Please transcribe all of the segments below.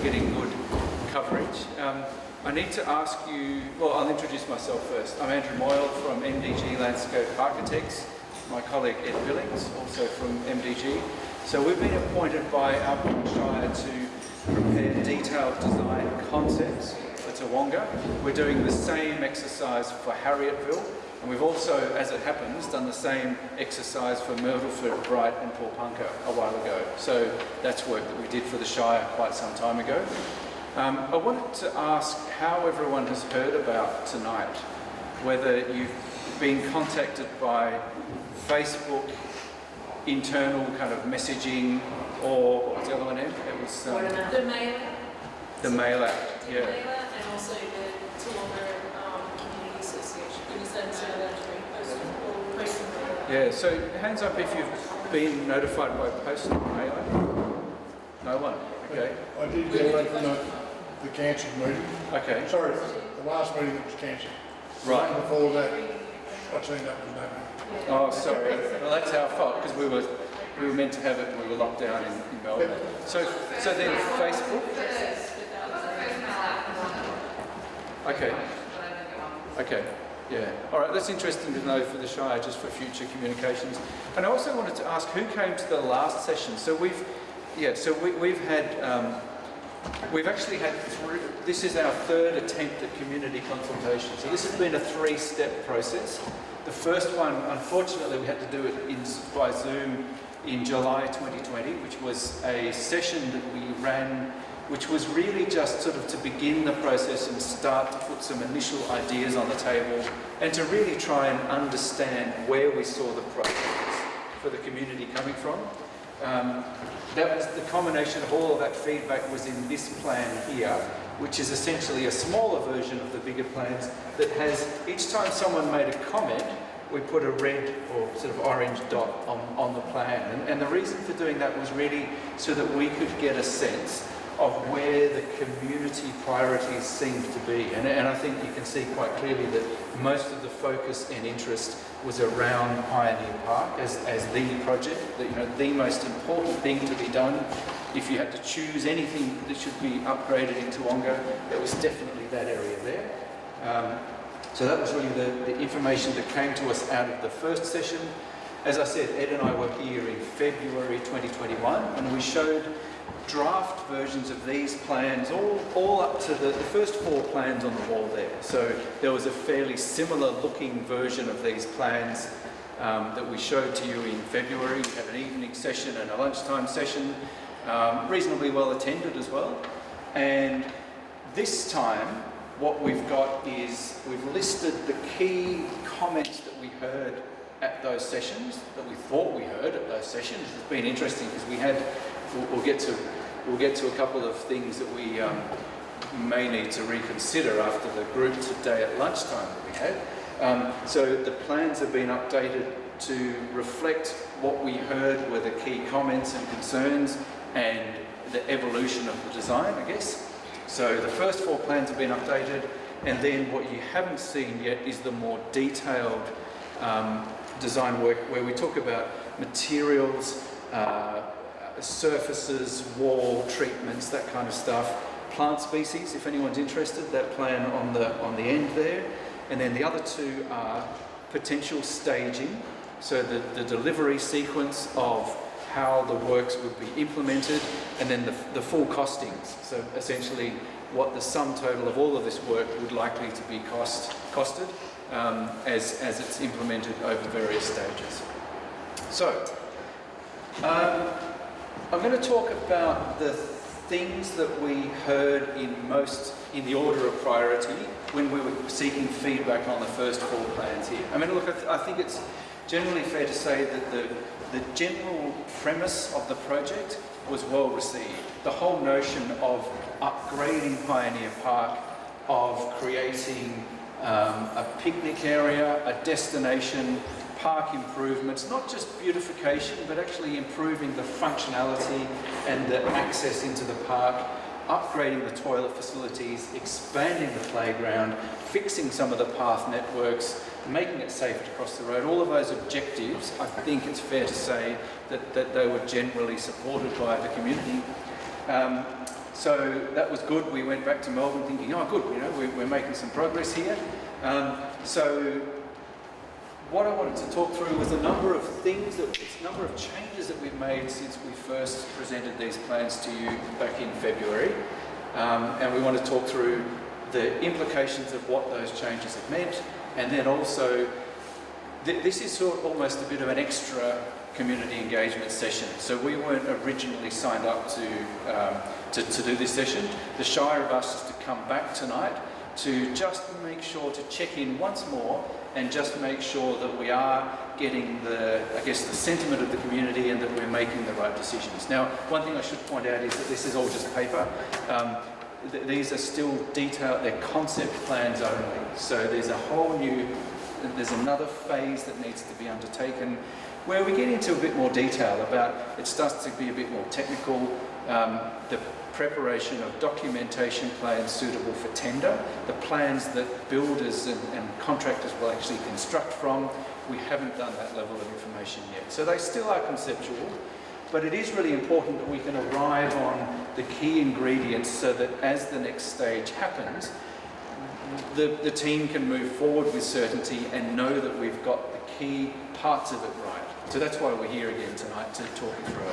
getting good coverage. I need to ask you, well, I'll introduce myself first. I'm Andrew Moyle from MDG Landscape Architects. My colleague Ed Billings, also from MDG. So we've been appointed by Alpine Shire to prepare detailed design concepts for Tawonga. We're doing the same exercise for Harrietville, and we've also, as it happens, done the same exercise for Myrtleford, Bright and Paulpunka a while ago. So that's work that we did for the Shire quite some time ago. I wanted to ask how everyone has heard about tonight, whether you've been contacted by Facebook, internal kind of messaging, or what was the other one, Em? It was the mailer. The mailer, yeah. The mailer, and also the Tawonga Community Association, because that's postal mailer. Yeah, so hands up if you've been notified by postal mailer. No one, okay. I did get away from the cancelled meeting. Okay. Sorry, the last meeting that was cancelled. Right. Before that, I seen that was no. Oh, sorry. Well, that's our fault because we were meant to have it and we were locked down in Melbourne. So then Facebook. Okay. Yeah. All right. That's interesting to know for the Shire, just for future communications. And I also wanted to ask who came to the last session. So we've had. We've actually had this is our third attempt at community consultation. So this has been a three-step process. The first one, unfortunately, we had to do it by Zoom in July 2020, which was a session that we ran, which was really just sort of to begin the process and start to put some initial ideas on the table and to really try and understand where we saw the projects for the community coming from. That was the combination of all of that feedback was in this plan here, which is essentially a smaller version of the bigger plans that has, each time someone made a comment, we put a red or sort of orange dot on the plan. And the reason for doing that was really so that we could get a sense of where the community priorities seemed to be. And I think you can see quite clearly that most of the focus and interest was around Pioneer Park as the project, that, the most important thing to be done. If you had to choose anything that should be upgraded in Tawonga, it was definitely that area there. So that was really the information that came to us out of the first session. As I said, Ed and I were here in February 2021, and we showed draft versions of these plans, all up to the first four plans on the wall there. So there was a fairly similar looking version of these plans that we showed to you in February. We had an evening session and a lunchtime session, reasonably well attended as well. And this time, what we've got is we've listed the key comments that we heard at those sessions, that we thought we heard at those sessions. It's been interesting because we'll get to a couple of things that we may need to reconsider after the group today at lunchtime that we had. So the plans have been updated to reflect what we heard were the key comments and concerns and the evolution of the design, I guess. So the first four plans have been updated, and then what you haven't seen yet is the more detailed design work where we talk about materials, surfaces, wall treatments, that kind of stuff. Plant species, if anyone's interested, that plan on the end there. And then the other two are potential staging, so the delivery sequence of how the works would be implemented, and then the full costings. So essentially what the sum total of all of this work would likely to be costed as it's implemented over various stages. So, I'm going to talk about the things that we heard in the order of priority when we were seeking feedback on the first four plans here. I mean, look, I think it's generally fair to say that the general premise of the project was well received. The whole notion of upgrading Pioneer Park, of creating a picnic area, a destination, park improvements, not just beautification, but actually improving the functionality and the access into the park, upgrading the toilet facilities, expanding the playground, fixing some of the path networks, making it safer to cross the road. All of those objectives, I think it's fair to say that they were generally supported by the community. So that was good. We went back to Melbourne thinking, oh good, you know, we're making some progress here. So what I wanted to talk through was a number of things, a number of changes that we've made since we first presented these plans to you back in February. And we want to talk through the implications of what those changes have meant, and then also this is sort of almost a bit of an extra community engagement session. So we weren't originally signed up to do this session. The Shire have asked us to come back tonight to just make sure to check in once more and just make sure that we are getting the sentiment of the community and that we're making the right decisions. Now, one thing I should point out is that this is all just paper. These are still detailed, they're concept plans only. So there's another phase that needs to be undertaken where we get into a bit more detail about, it starts to be a bit more technical, the preparation of documentation plans suitable for tender, the plans that builders and contractors will actually construct from. We haven't done that level of information yet. So they still are conceptual, but it is really important that we can arrive on the key ingredients so that as the next stage happens, the team can move forward with certainty and know that we've got the key parts of it right. So that's why we're here again tonight, to talk you through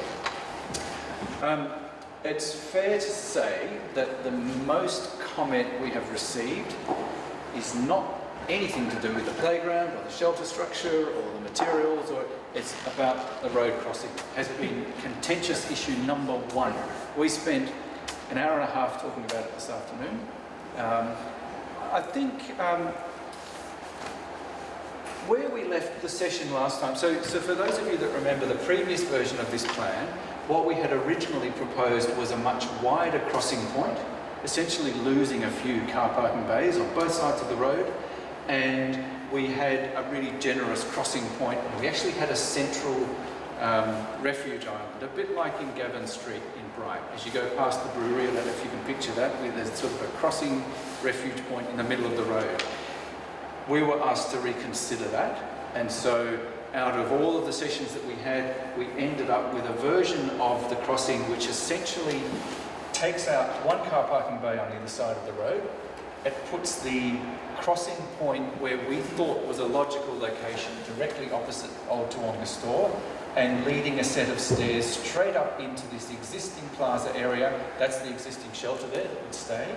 it. It's fair to say that the most comment we have received is not anything to do with the playground or the shelter structure or the materials, or it's about the road crossing. Has been contentious issue number one. We spent an hour and a half talking about it this afternoon. I think where we left the session last time, so for those of you that remember the previous version of this plan, what we had originally proposed was a much wider crossing point, essentially losing a few car parking bays on both sides of the road, and we had a really generous crossing point, and we actually had a central refuge island, a bit like in Gavin Street in Bright. As you go past the brewery, I don't know if you can picture that, where there's sort of a crossing refuge point in the middle of the road. We were asked to reconsider that, and so out of all of the sessions that we had, we ended up with a version of the crossing which essentially takes out one car parking bay on either side of the road. It puts the crossing point where we thought was a logical location directly opposite Old Tawonga store, and leading a set of stairs straight up into this existing plaza area. That's the existing shelter there that would stay,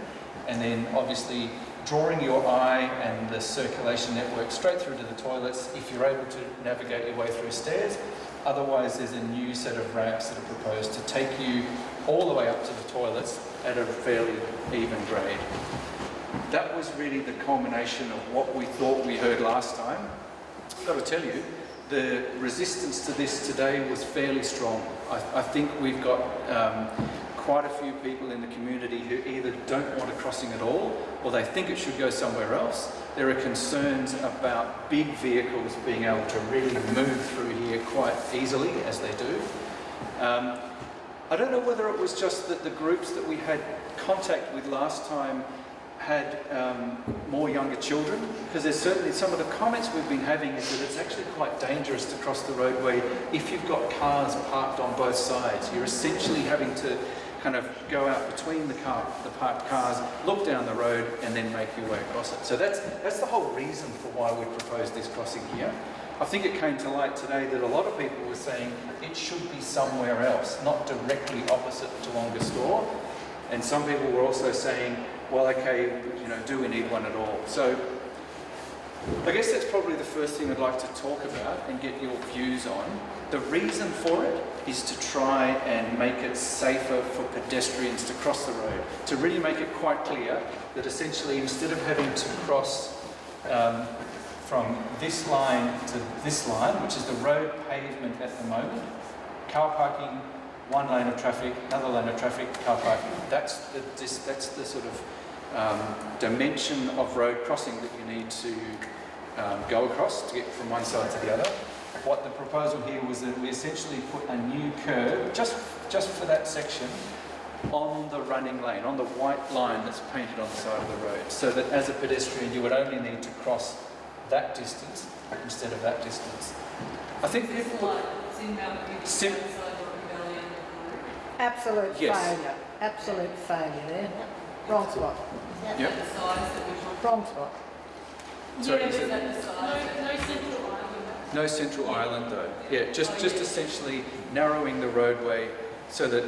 and then obviously drawing your eye and the circulation network straight through to the toilets if you're able to navigate your way through stairs. Otherwise, there's a new set of ramps that are proposed to take you all the way up to the toilets at a fairly even grade. That was really the culmination of what we thought we heard last time. I've got to tell you, the resistance to this today was fairly strong. I think we've got quite a few people in the community who either don't want a crossing at all, or they think it should go somewhere else. There are concerns about big vehicles being able to really move through here quite easily, as they do. I don't know whether it was just that the groups that we had contact with last time had more younger children, because there's certainly some of the comments we've been having is that it's actually quite dangerous to cross the roadway if you've got cars parked on both sides. You're essentially having to kind of go out between the parked cars, look down the road, and then make your way across it. So that's the whole reason for why we proposed this crossing here. I think it came to light today that a lot of people were saying it should be somewhere else, not directly opposite Tawonga store. And some people were also saying, well, okay, you know, do we need one at all? So I guess that's probably the first thing I'd like to talk about and get your views on. The reason for it is to try and make it safer for pedestrians to cross the road, to really make it quite clear that essentially instead of having to cross from this line to this line, which is the road pavement at the moment, car parking, one lane of traffic, another lane of traffic, car parking. That's the sort of dimension of road crossing that you need to go across to get from one side to the other. What the proposal here was that we essentially put a new curb, just for that section, on the running lane, on the white line that's painted on the side of the road, so that as a pedestrian you would only need to cross that distance instead of that distance. I think people... Absolute Yes. failure. Absolute failure there. Wrong spot. Yep. Wrong spot. Sorry, Yeah, is is it- that the size? No central island. No central island though. Yeah, just essentially narrowing the roadway so that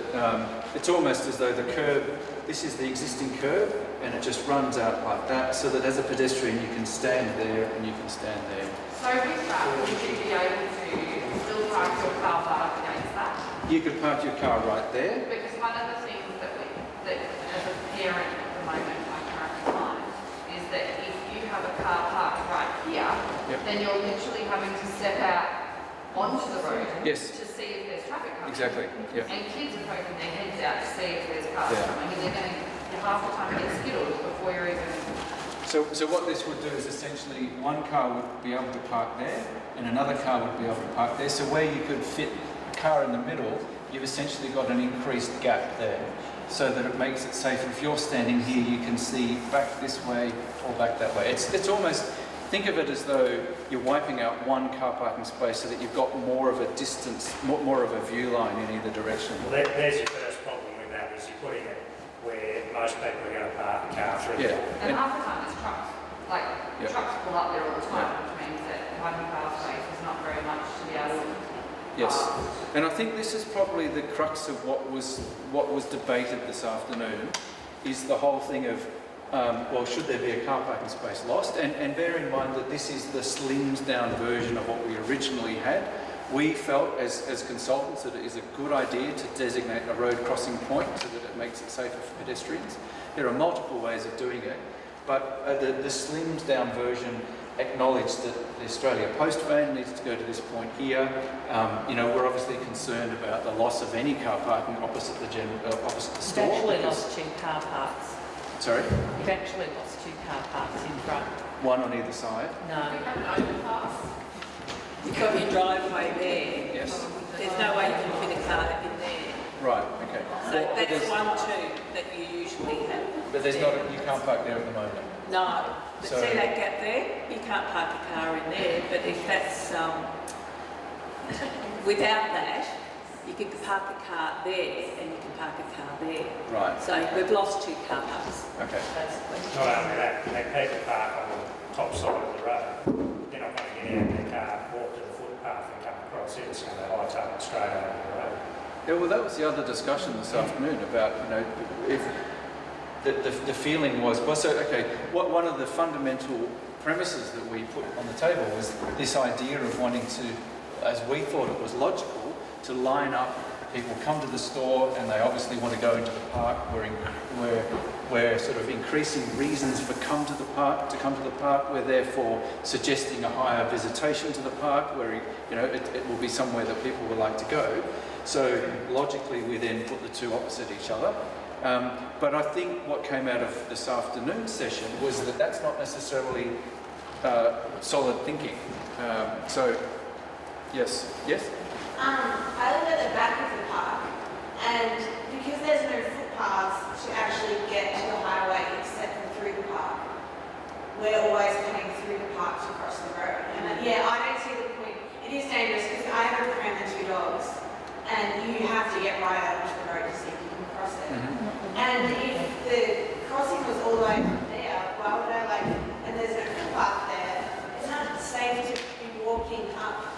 it's almost as though the curb, this is the existing curb, and it just runs out like that, so that as a pedestrian you can stand there and you can stand there. So with that, would you be able to still park your car park against that? You could park your car right there. Because one of the things that as a parent at the moment I currently find is that if you have a car parked right here, Yep. then you're literally having to step out onto the road Yes. to see if there's traffic coming. Exactly. Yeah. And kids are poking their heads out to see if there's cars Yeah. coming, and they're going to half the time get skittled before you're even. So what this would do is essentially one car would be able to park there and another car would be able to park there. So where you could fit a car in the middle, you've essentially got an increased gap there so that it makes it safer. If you're standing here, you can see back this way or back that way. It's almost, think of it as though you're wiping out one car parking space so that you've got more of a distance, more of a view line in either direction. Well, there's your first problem with that, is you're putting it where most people are going to park a car through. Yeah. And half the time it's trucks. Like, Yep. trucks pull up there all the time, which means that having car space is not very much to be able to. Yes, and I think this is probably the crux of what was debated this afternoon, is the whole thing of, well, should there be a car parking space lost? And bear in mind that this is the slimmed down version of what we originally had. We felt as consultants that it is a good idea to designate a road crossing point so that it makes it safer for pedestrians. There are multiple ways of doing it, but the slimmed down version acknowledged that the Australia Post van needs to go to this point here. We're obviously concerned about the loss of any car parking opposite the opposite the You've store. actually because- lost 2 car parks. Sorry, You've actually lost 2 car parks in front. one on either side. No, We have an overpass. you've got your driveway there. Yes. There's no way you can fit a car in there. Right. Okay. So Well, that's there's- 1-2 that you usually have. But there's not. You can't park there at the moment. No, but So- see that gap there? You can't park a car in there, but if that's, without that, you can park a car there and you can park a car there. Right. So we've lost 2 car parks, Okay. basically. Not only that, when people park on the top side of the road, they're not going to get out of their car, walk to the footpath and come across it, so they hightail it straight over the road. Yeah, well, that was the other discussion this afternoon about, if the feeling was, well, so, okay, one of the fundamental premises that we put on the table was this idea of wanting to, as we thought it was logical, to line up, people come to the store and they obviously want to go into the park. We're sort of increasing reasons for come to the park. We're therefore suggesting a higher visitation to the park where, it will be somewhere that people would like to go. So logically, we then put the two opposite each other. But I think what came out of this afternoon's session was that that's not necessarily solid thinking. Yes. I live at the back of the park, and because there's no footpaths to actually get to the highway except for through the park, we're always coming through the park to cross the road. And I don't see the point. It is dangerous because I have a pram and 2 dogs, and you have to get right out onto the road to see if you can cross it. Mm-hmm. And if the crossing was all the way from there, why would I and there's no footpath there, it's not safe to be walking up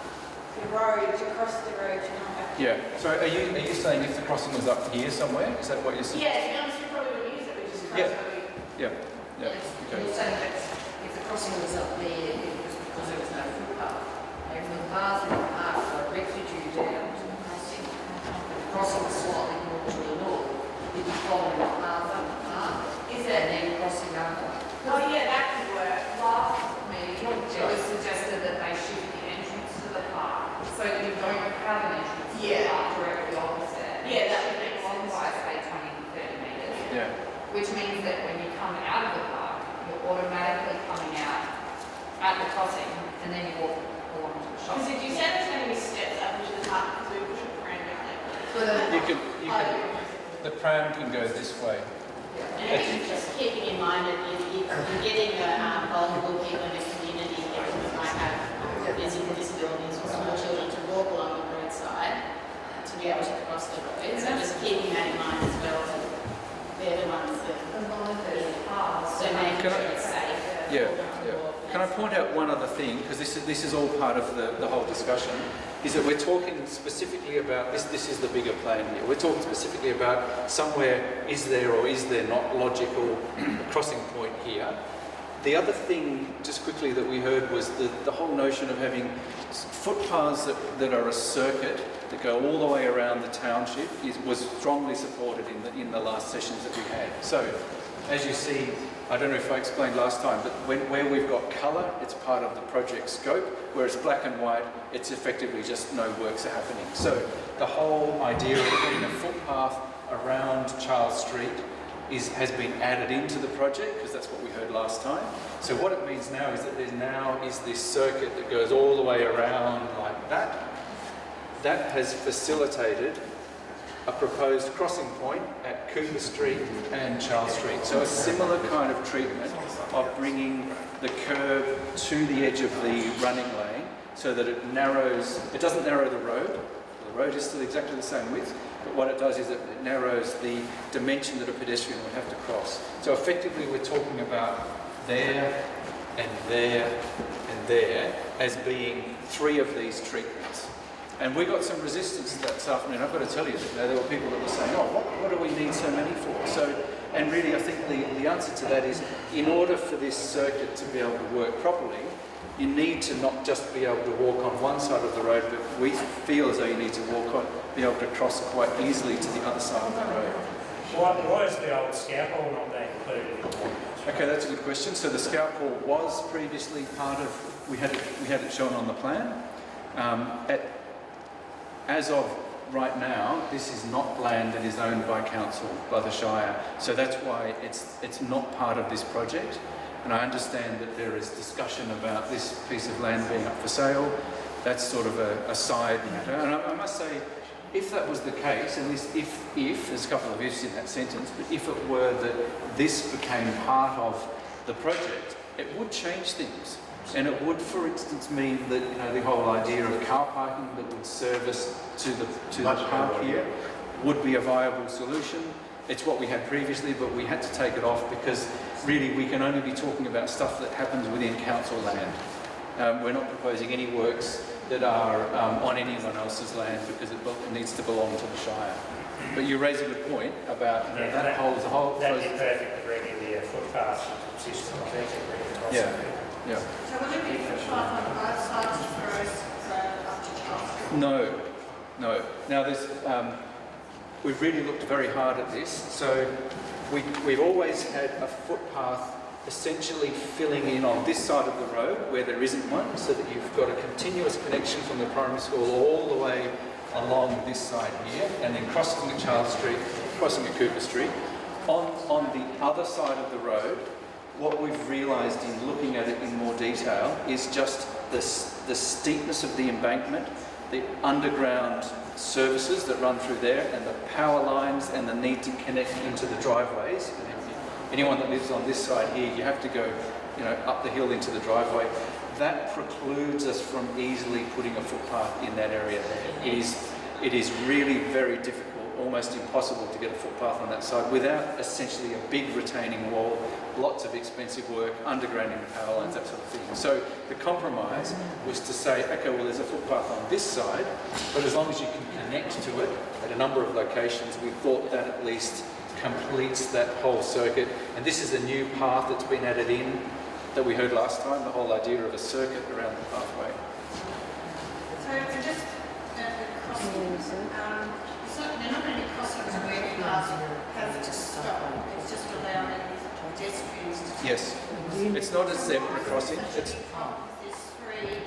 the road, to cross the road to come back. Yeah. So are you saying if the crossing was up here somewhere? Is that what you're saying? Yeah, to be honest, we probably would use it, we just cross Yeah. the road. Yeah. Yes, Okay. you're saying that if the crossing was up there, it was because there was no footpath. And the path in the park directed you down to the crossing. The crossing was slightly more to the north. You'd be following the path up the park. Is And it? then crossing over. Oh yeah, that could work. Last meeting, it was suggested that they shift the entrance to the park so that you don't have an entrance to the Yeah. park directly opposite. Yeah, that would make Along sense. by say 20 to 30 metres, Yeah. which means that when you come out of the park, you're automatically coming out at the crossing and then you walk along to the shop. Because if you said there's going to be steps up into the park, because we push a pram down there. You can. The pram can go this way. And I think just keeping in mind that if you're getting vulnerable people in the community, people who might have physical disabilities or small children to walk along the roadside, to be able to cross the road. So just keeping that in mind as well, that they're the ones that, so making sure it's safe. Yeah. Can I point out one other thing, because this is all part of the whole discussion, is that we're talking specifically about, this is the bigger plan here, we're talking specifically about somewhere is there or is there not logical crossing point here. The other thing, just quickly, that we heard was the whole notion of having footpaths that are a circuit that go all the way around the township was strongly supported in the last sessions that we had. So, as you see, I don't know if I explained last time, but where we've got colour, it's part of the project scope, whereas black and white, it's effectively just no works are happening. So the whole idea of putting a footpath around Charles Street has been added into the project, because that's what we heard last time. So what it means now is that there now is this circuit that goes all the way around like that. That has facilitated a proposed crossing point at Cooper Street and Charles Street. So a similar kind of treatment of bringing the curb to the edge of the running lane so that it doesn't narrow the road. The road is still exactly the same width, but what it does is it narrows the dimension that a pedestrian would have to cross. So effectively we're talking about there and there and there as being 3 of these treatments. And we got some resistance this afternoon. I've got to tell you, there were people that were saying, oh, what do we need so many for? So, and really I think the answer to that is, in order for this circuit to be able to work properly, you need to not just be able to walk on one side of the road, but we feel as though you need to be able to cross quite easily to the other side of the road. Why is the old scaffold not being included in the plan? Okay, that's a good question. So the scout hall was previously part of, we had it shown on the plan. As of right now, this is not land that is owned by council, by the Shire. So that's why it's not part of this project. And I understand that there is discussion about this piece of land being up for sale. That's sort of a side matter. And I must say, if that was the case, and if there's a couple of ifs in that sentence, but if it were that this became part of the project, it would change things. And it would, for instance, mean that the whole idea of car parking that would service to the park here would be a viable solution. It's what we had previously, but we had to take it off because really we can only be talking about stuff that happens within council land. We're not proposing any works that are on anyone else's land because it needs to belong to the Shire. But you raise a good point about that whole. That'd be perfect to bring in the footpath system. Yeah. Yeah. So will it be footpath on both sides of the road up to Charles Street? No. Now we've really looked very hard at this. So we've always had a footpath essentially filling in on this side of the road where there isn't one, so that you've got a continuous connection from the primary school all the way along this side here, and then crossing at Charles Street, crossing at Cooper Street. On the other side of the road, what we've realised in looking at it in more detail is just the steepness of the embankment, the underground services that run through there, and the power lines, and the need to connect into the driveways. Anyone that lives on this side here, you have to go, up the hill into the driveway. That precludes us from easily putting a footpath in that area. It is really very difficult, almost impossible to get a footpath on that side without essentially a big retaining wall, lots of expensive work, undergrounding the power lines, that sort of thing. So the compromise was to say, okay, well, there's a footpath on this side, but as long as you can connect to it at a number of locations, we thought that at least completes that whole circuit. And this is a new path that's been added in that we heard last time, the whole idea of a circuit around the pathway. So just crossing, so they're not really crossings where cars have to stop, it's just allowing pedestrians to. Yes, it's not a zebra crossing. It's. There's 3.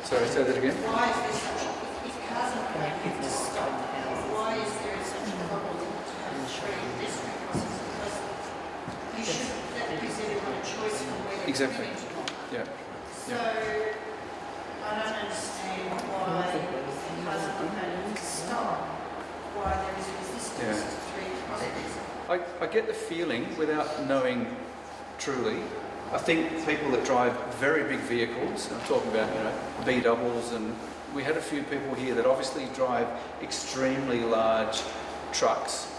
Sorry, say that again. Why is there such, if cars have to stop, why is there such a problem to have 3 pedestrian crossings? Because that gives everyone a choice from where they're Exactly. going to go. Yeah. So, I don't understand why cars are not going to stop, why there is resistance to 3 crossings. I get the feeling, without knowing truly, I think people that drive very big vehicles, I'm talking about, you know, B doubles, and we had a few people here that obviously drive extremely large trucks,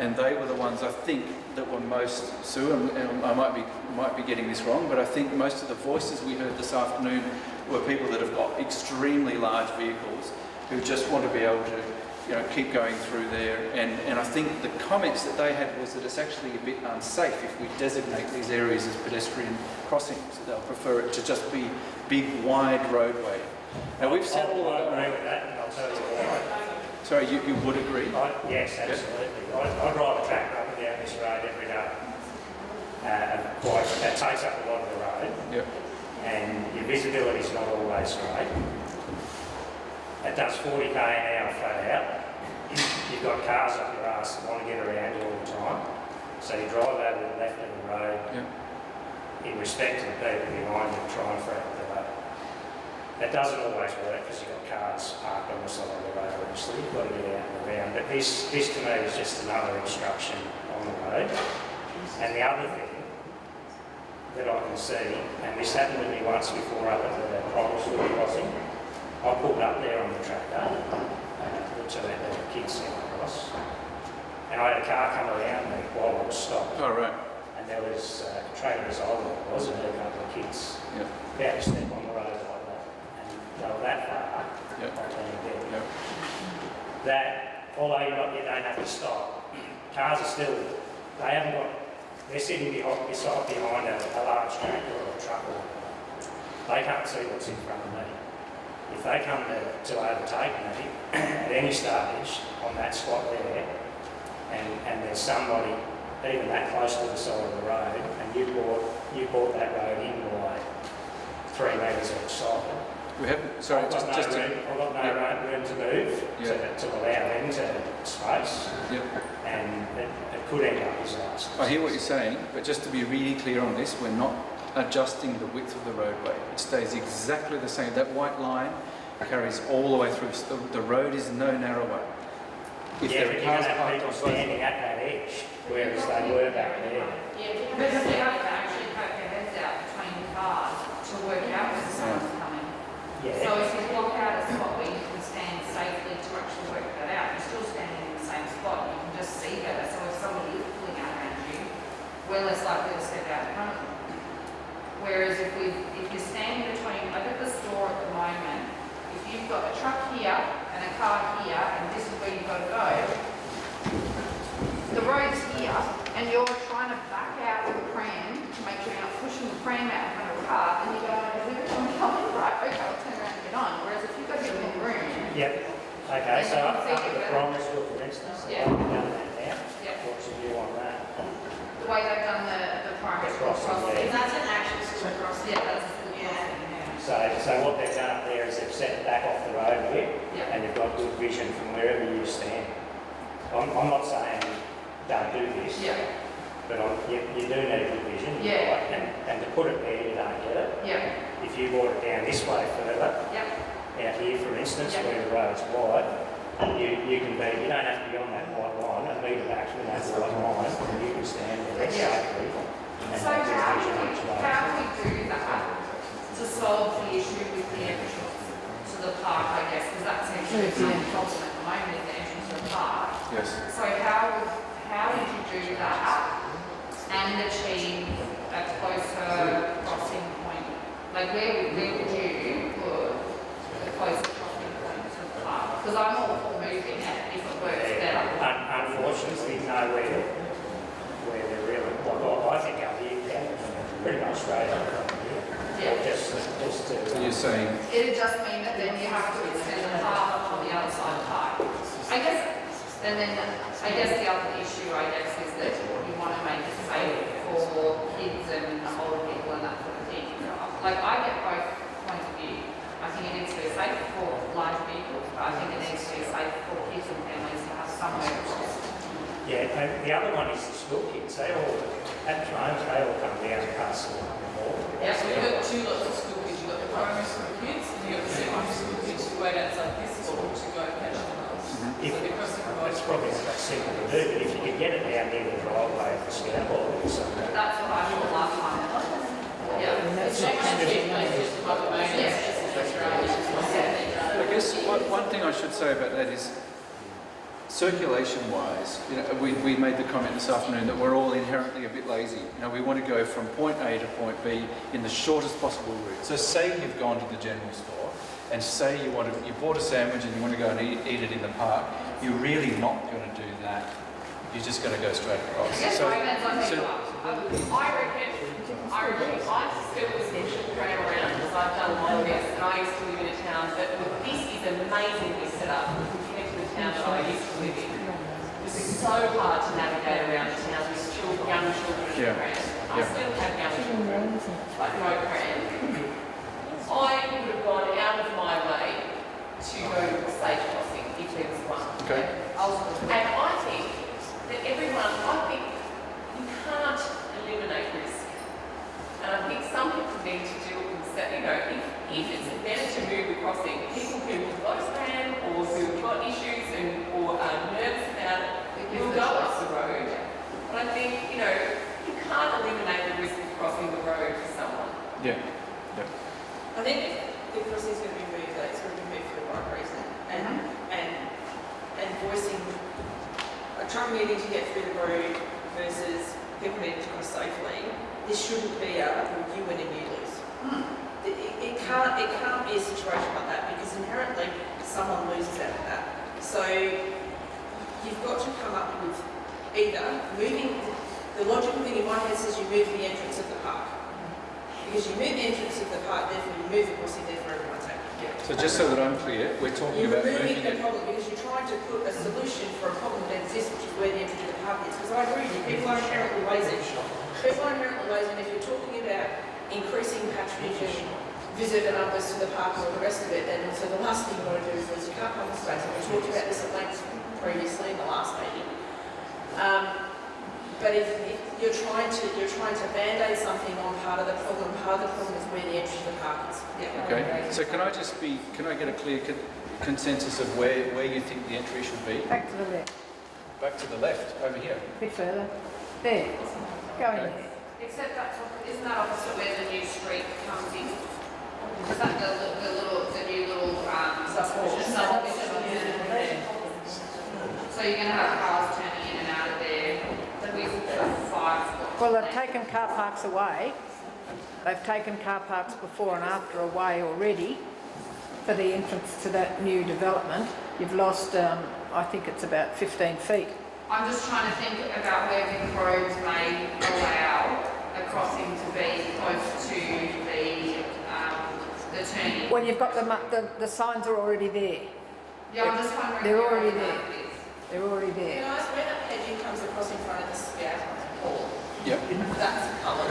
and they were the ones I think that were most, Sue, and I might be getting this wrong, but I think most of the voices we heard this afternoon were people that have got extremely large vehicles who just want to be able to, you know, keep going through there. And I think the comments that they had was that it's actually a bit unsafe if we designate these areas as pedestrian crossings. They'll prefer it to just be big, wide roadway. Now we've said all I of agree with that, and I'll tell you why. Sorry, you would agree? Yes, absolutely. I drive a tractor up and down this road every day. That takes up a lot of the road. Yep. And your visibility is not always great. It does 40k an hour flat out. You've got cars up your arse that want to get around you all the time. So you drive over the left of the road in respect to the people behind you, try and front the road. That doesn't always work because you've got cars parked on the side of the road, obviously. You've got to get out and around. But this to me is just another obstruction on the road. And the other thing that I can see, and this happened to me once before up at the Consultation crossing, I pulled up there on the tractor, to let the kids sent across, and I had a car come around me while I was stopped. Oh, right. And there was a trailer as old as it was, and a couple of kids about to step on the road like that. And they were that far, I turned dead. That, although you don't have to stop, cars are still, they're sitting behind a large tractor or a truck, or they can't see what's in front of me. If they come to overtake me at any stage on that spot there, and there's somebody even that close to the side of the road, and you brought that road in by 3 metres each side. We haven't. Sorry, I've got no room to move to allow them to space. Yep. And it could end up disaster. I hear what you're saying, but just to be really clear on this, we're not adjusting the width of the roadway. It stays exactly the same. That white line carries all the way through. So the road is no narrower. But you're going to have people standing at that edge, whereas they were back there. Yeah, because they have to actually poke their heads out between the cars to work out where the sun's coming. Yeah. So if you block out a spot where you can stand safely to actually work that out, you're still standing in the same spot, you can just see better. So if somebody is pulling out around you, we're less likely to step out in front of them. Whereas if you're standing between, like at the store at the moment, if you've got a truck here and a car here, and this is where you've got to go, the road's here, and you're trying to back out with the pram to make sure you're not pushing the pram out in front of a car, and you go, is everyone coming? Right, okay, I'll turn around and get on. Whereas if you've got your own room, Yep. Okay, so up at the Bromwich, for instance, Yeah. I've done that now. Yep. What's your view on that? the way they've done the primary school Crossing, crossing. yeah. That's an actual school crossing. Yeah, that's a school crossing, yeah. So what they've done up there is they've set it back off the road here, Yeah. and you've got good vision from wherever you stand. I'm not saying don't do this, Yeah, but you do need good vision. Yeah. Right? And to put it there, you don't get it. yeah, If you brought it down this way further, yeah, out here, for instance, Yeah. where the road's wide, you don't have to be on that white line, a metre back from that white line, and you can stand there Yeah. safely. And So have good how vision do each way. we do that to solve the issue with the entrance to the park, I guess, because that seems to be the main problem at the moment, is the entrance to the park. Yes. So how would you do that and achieve a closer crossing point? Like where would you put the closer crossing point to the park? Because I'm all for moving it if it works better. Unfortunately, nowhere where they're really, I think up here, pretty much straight up from here. Yeah. Just So to, you're saying, It'd just mean that then you have to extend the path on the other side of the park. I guess the other issue, is that you want to make it safe for kids and older people and that sort of thing. Like, I get both points of view. I think it needs to be safe for large vehicles, but I think it needs to be safe for kids and families to have somewhere to cross. yeah, and the other one is the school kids. They all, at times, they all come down past the mall. Yeah, so you've got two lots of school kids. You've got the primary school kids and you've got the secondary school kids who wait outside this school to go and catch the bus. So they're crossing the road. It's probably not simple to do, but if you could get it down near the driveway of the skateboard or something. That's what I thought last time. I should say about that is, circulation-wise, you know, we made the comment this afternoon that we're all inherently a bit lazy. You know, we want to go from point A to point B in the shortest possible route. So say you've gone to the general store and say you bought a sandwich and you want to go and eat it in the park. You're really not going to do that. You're just going to go straight across. Yes, So- I reckon I still was mentioned right around because I've done a lot of this and I used to live in a town that this is amazingly set up compared to the town that I used to live in. This is so hard to navigate around the town with children, young children and Yeah. parents. I Yeah. still have young children, like no pram. I would have gone out of my way to go to a stage crossing if there was one. Okay. And I think that you can't eliminate risk. And I think some people need to do it themselves. You know, if it's better to move the crossing, people who've got a plan or who've got issues or are nervous about it, will go up the road. But I think, you know, you can't eliminate the risk of crossing the road for someone. Yeah. I think the crossing is going to be moved, though, it's going to be moved for the right reason. And voicing a truck needing to get through the road versus people needing to cross safely, this shouldn't be a you win and you lose. It can't be a situation like that because inherently someone loses out of that. So you've got to come up with either moving, the logical thing in my head says you move the entrance of the park. Because you move the entrance of the park, therefore you move the crossing, therefore everyone's happy. So just so that I'm clear, we're talking You're about removing moving the it. problem because you're trying to put a solution for a problem that exists, which is where the entrance of the park is. Because I agree with you, people are inherently lazy. People are inherently lazy, and if you're talking about increasing patronage and visitor numbers to the park and all the rest of it, then also the last thing you want to do is lose your car parking space. And we talked about this at length previously in the last meeting. But if you're trying to band-aid something on part of the problem is where the entrance of the park is. Yeah. Okay. So can I get a clear consensus of where you think the entry should be? Back to the left, Back to the left, over here. a bit further. There, go in there. Except isn't that opposite where the new street comes in? Is that the new little subdivision? So you're going to have cars turning in and out of there with 5. Well, they've taken car parks away. They've taken car parks before and after away already for the entrance to that new development. You've lost, I think it's about 15 feet. I'm just trying to think about where the roads may allow a crossing to be close to the turning. Well, you've got the signs are already there. Yeah, I'm just wondering. They're where already that there. is. They're already Can there. I ask where that hedging comes across in front of the scout hall? Yep. That's coloured.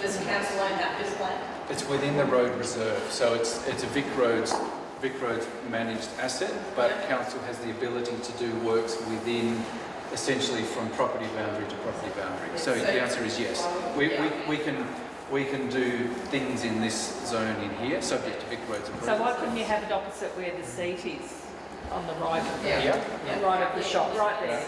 Does council own that bit of land? It's within the road reserve, so it's a Vic Roads managed asset, but council has the ability to do works within, essentially from property boundary to property boundary. So the answer is yes. We can do things in this zone in here, subject to Vic Roads approval. So why couldn't you have it opposite where the seat is, on the right of the, Yeah. right of the shop, right there?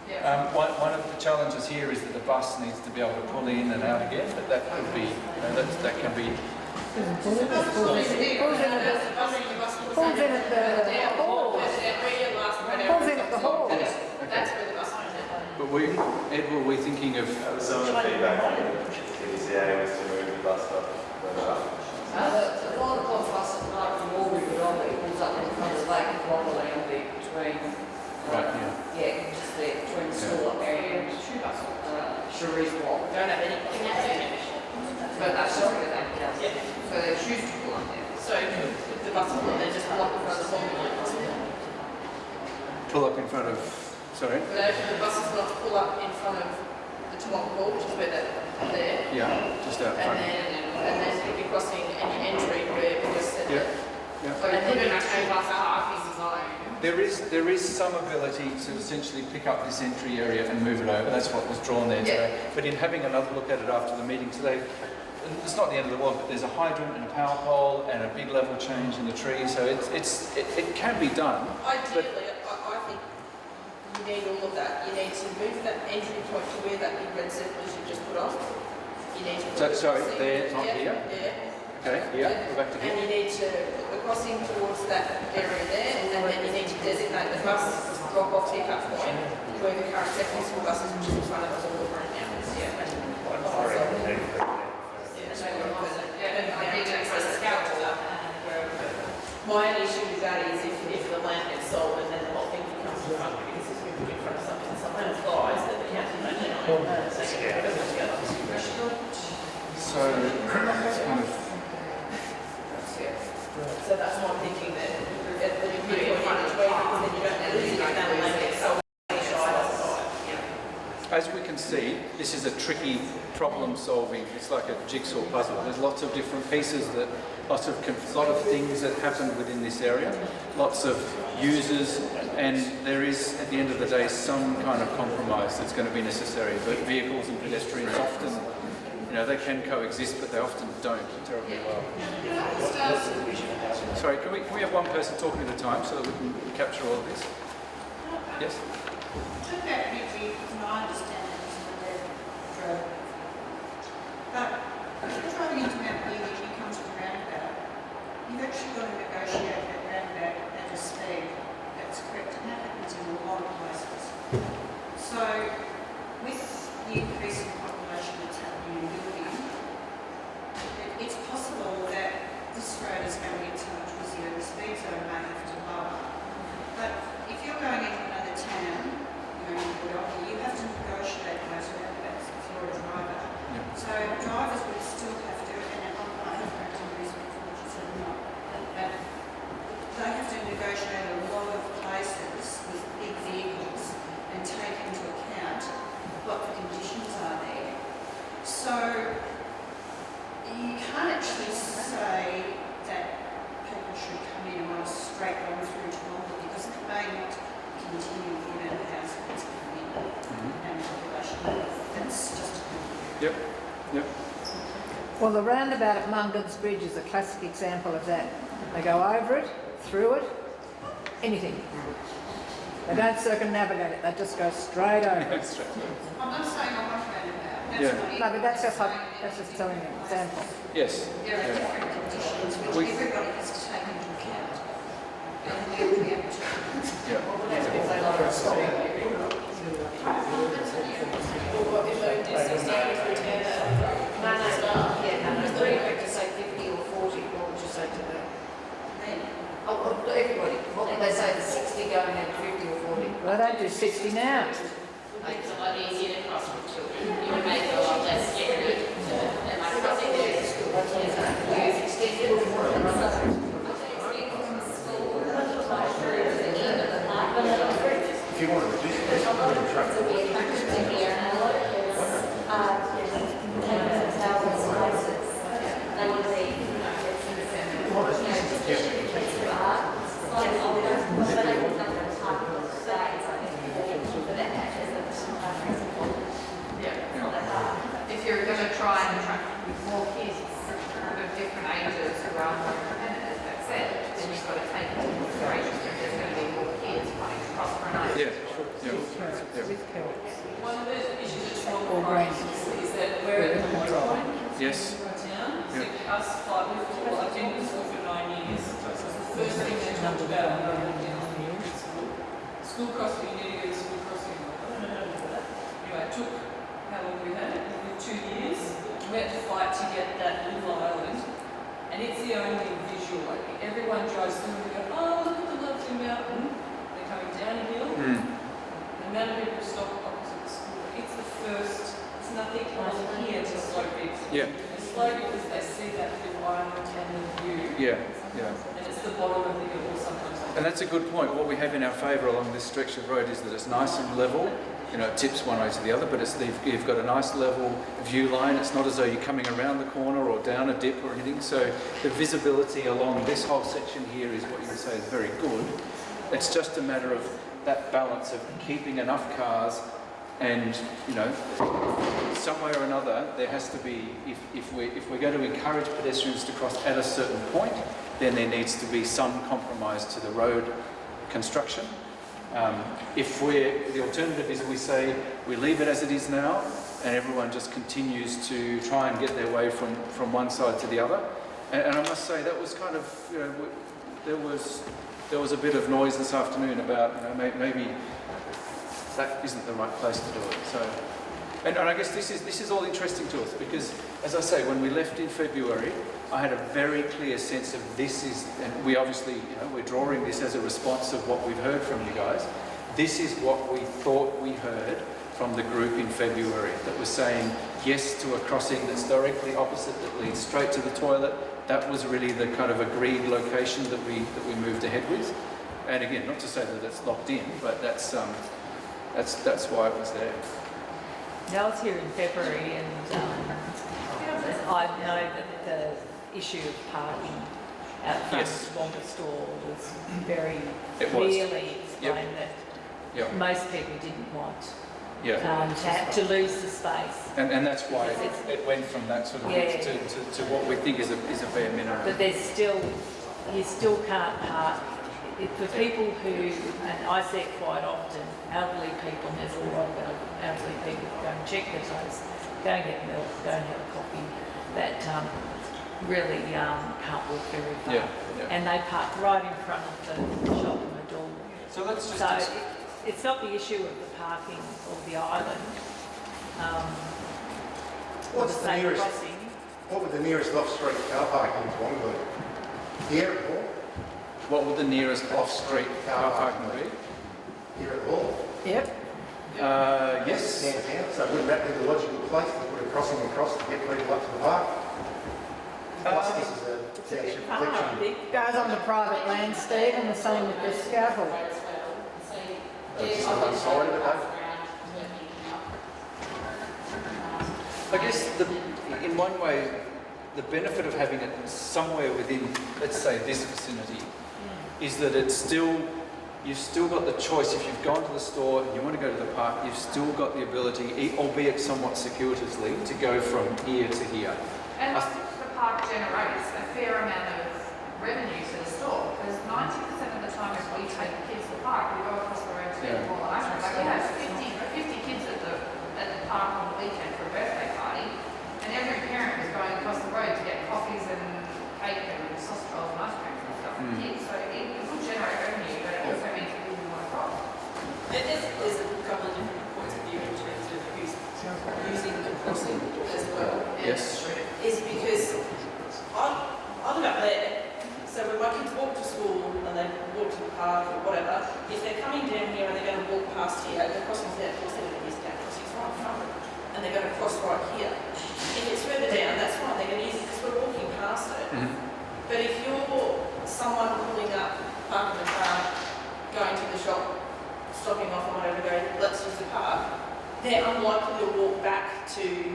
Yeah. One of the challenges here is that the bus needs to be able to pull in and out again, but that could be, that can be. Pulls in at the hall. Pulls in at the hall. That's where the bus went. But Ed, were we thinking of? Some of the feedback on TCA was to move the bus stop further up. The 4 o'clock bus at night from Albury to Raleigh pulls up in front of the lake and Wonderland there between, just there, between the school up there and Cherie's Walk. Don't have any. But that's just where they go. So they choose to pull up there. So the bus will they just pull up in front of the hall. Pull up in front of, sorry? The bus is not to pull up in front of the Tawonga Hall, which is where they're there. Yeah, just out front. And then you'll be crossing any entry where we just said that. So you put an actual bus parking zone. There is some ability to essentially pick up this entry area and move it over. That's what was drawn there today. But in having another look at it after the meeting today, it's not the end of the world, but there's a hydrant and a power pole and a big level change in the trees, so it can be done. Ideally, I think you need all of that. You need to move that entry point to where that big red circle is you just put on. You need to put Sorry, there, not here? Yeah. Okay, yeah, go back to And here. you need to put the crossing towards that area there, and then you need to designate the bus drop-off pickup point where the current secondary school buses, which is in front of us all right now. Yeah. I reckon they do that. My only issue with that is if the land gets sold and then the whole thing becomes in front of it, because it's going to be in front of something, sometimes guys that the council don't know. So, kind of, So that's why I'm thinking that at the middle of frontage way, because then you don't lose it, then the land gets sold. as we can see, this is a tricky problem solving. It's like a jigsaw puzzle. There's lots of different pieces that, lot of things that happen within this area, lots of users, and there is, at the end of the day, some kind of compromise that's going to be necessary. But vehicles and pedestrians often, you know, they can coexist, but they often don't terribly well. Sorry, can we have one person talking at a time so that we can capture all of this? Yes? My understanding is that they're but if you're driving into Mount Lily and you come to the roundabout, you've actually got to negotiate that roundabout at a speed that's correct, and that happens in a lot of places. So, with the increase in population that's happening in building, it's possible that this road is going to get so much busier, the speed zone may have to lower. But if you're going into another town, you have to negotiate those roundabouts if you're a driver. Yeah. So drivers would still have to, and I have worked in Brisbane before, which is not, but they have to negotiate a lot of places with big vehicles and take into account what the conditions are there. So you can't actually say that people should come in on a straight line through Tawonga because it may not continue the amount of housing that's coming in and population. That's just Yep, yep. Well, the roundabout at Mungan's Bridge is a classic example of that. They go over it, through it, anything. They don't circumnavigate it, they just go straight over it. I'm not saying I want roundabout. That's Yeah. not it. No, but that's just telling you an example. Yes. There are different conditions which everybody has to take into account. And we have to. Everybody, what would they say, the 60 going at 50 or 40? Well, they don't do 60 now. It's a lot easier to cross with children. You would make it a lot less scary. And my crossing there is extended. If you want to reduce it, If you're going to try and attract more kids of different ages who are more independent, as that said, then you've got to take into consideration that there's going to be more kids wanting to cross for an age. Yeah, sure. One of the issues that's wrong with prices is that we're at the line. Yes. Town, so us five before, I've been in school for 9 years. The first thing they talked about school crossing, you need to go to school crossing. Anyway, it took how long we had? 2 years. We had to fight to get that little island, and it's the only visual. Like everyone drives through and go, oh, look at the lovely mountain. They're coming down a hill. The amount of people stop opposite the school. It's the first. There's nothing on here to slow people. Yeah. They slow because they see that little island and the view. Yeah, yeah. And it's the bottom of the hill sometimes. And that's a good point. What we have in our favour along this stretch of road is that it's nice and level. You know, it tips one way to the other, but you've got a nice level view line. It's not as though you're coming around the corner or down a dip or anything. So the visibility along this whole section here is what you would say is very good. It's just a matter of that balance of keeping enough cars and, you know, some way or another, there has to be, if we're going to encourage pedestrians to cross at a certain point, then there needs to be some compromise to the road construction. The alternative is we say we leave it as it is now and everyone just continues to try and get their way from one side to the other, And I must say that was kind of, there was a bit of noise this afternoon about, maybe that isn't the right place to do it. So, and I guess this is all interesting to us because, as I say, when we left in February, I had a very clear sense of this is, and we obviously, we're drawing this as a response of what we've heard from you guys. This is what we thought we heard from the group in February that was saying yes to a crossing that's directly opposite that leads straight to the toilet. That was really the kind of agreed location that we moved ahead with. And again, not to say that it's locked in, but that's why it was there. I was here in February and I know that the issue of parking out front of the Tawonga store was very clearly explained that most people didn't want to lose the space. And that's why it went from that sort of to what we think is a bare minimum. But you still can't park. For people who, and I see it quite often, elderly people, and there's a lot of elderly people who go and check their place, go and get milk, go and have a coffee, that really can't walk very far. And they park right in front of the shop and the door. So let's just... It's not the issue of the parking of the island. What's the nearest? Crossing. What would the nearest off-street car parking in Tawonga be? Here at the hall? What would the nearest off-street car parking be? Here at the hall? Yep. Yes. Downtown. So wouldn't that be the logical place to put a crossing across to get people up to the park? Plus this is a township protection. Goes on the private land, Steve, and the same with the scaffold. Just on one side of it, I guess in one way, the benefit of having it somewhere within, let's say, this vicinity, is that you've still got the choice. If you've gone to the store and you want to go to the park, you've still got the ability, albeit somewhat circuitously, to go from here to here. And the park generates a fair amount of revenue to the store, because 90% of the time if we take kids to the park, we go across the road to get more ice cream. Like we have 50 kids at the park on the weekend for a birthday party, and every parent was going across the road to get coffees and cake and sausage rolls and ice cream and stuff for kids. So it will generate revenue, but it also means people want to cross. There's a couple of different points of view in terms of who's using the crossing as well. Yes. Is because I live up there, so when my kids walk to school and they walk to the park or whatever, if they're coming down here and they're going to walk past here, the crossing's there, of course they're going to use down crossings right in front of them, and they're going to cross right here. If it's further down, that's fine, they're going to use it because we're walking past it. But if you're someone pulling up, parking the car, going to the shop, stopping off or whatever, going, let's use the park, they're unlikely to walk back to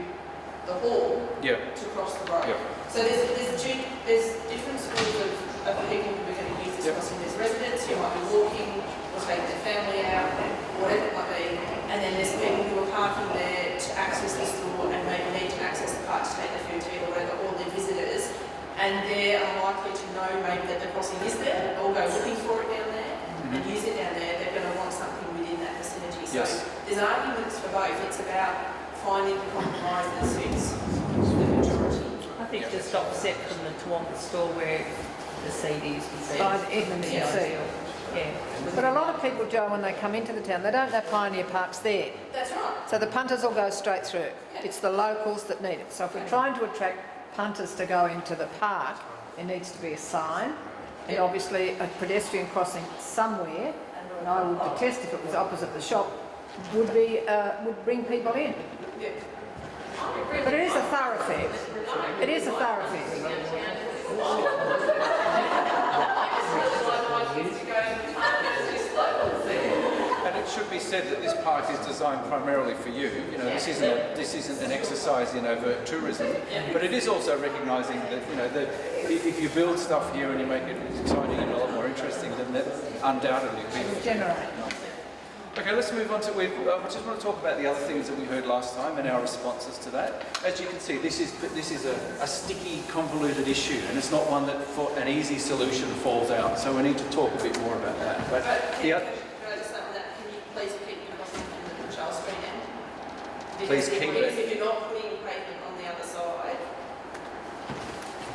the hall to cross the road. So there's different schools of people who are going to use this crossing. There's residents who might be walking or taking their family out, whatever it might be, and then there's people who are parking there to access the store and maybe need to access the park to take their food to eat or whatever, or they're visitors, and they're unlikely to know maybe that the crossing is there or go looking for it down there and use it down there. They're going to want something within that vicinity. So there's arguments for both. It's about finding a compromise that suits the majority. I think just offset from the Tawonga store where the CDs would be. By the Edmonds and Seal. Yeah. But a lot of people, Joe, when they come into the town, they don't know Pioneer Park's there. That's right. So the punters will go straight through. It's the locals that need it. So if we're trying to attract punters to go into the park, there needs to be a sign and obviously a pedestrian crossing somewhere. And I would detest if it was opposite the shop, would bring people in. But it is a thoroughfare. It is a thoroughfare. And it should be said that this park is designed primarily for you. This isn't an exercise in overt tourism, but it is also recognising that that if you build stuff here and you make it exciting and a lot more interesting, then that undoubtedly will generate. Okay, let's move on to, we just want to talk about the other things that we heard last time and our responses to that. As you can see, this is a sticky, convoluted issue, and it's not one that for an easy solution falls out, so we need to talk a bit more about that. But the other... Can I just say that, can you please keep your crossing in the Charles Street end? Please keep it. Because if you're not putting pavement on the other side,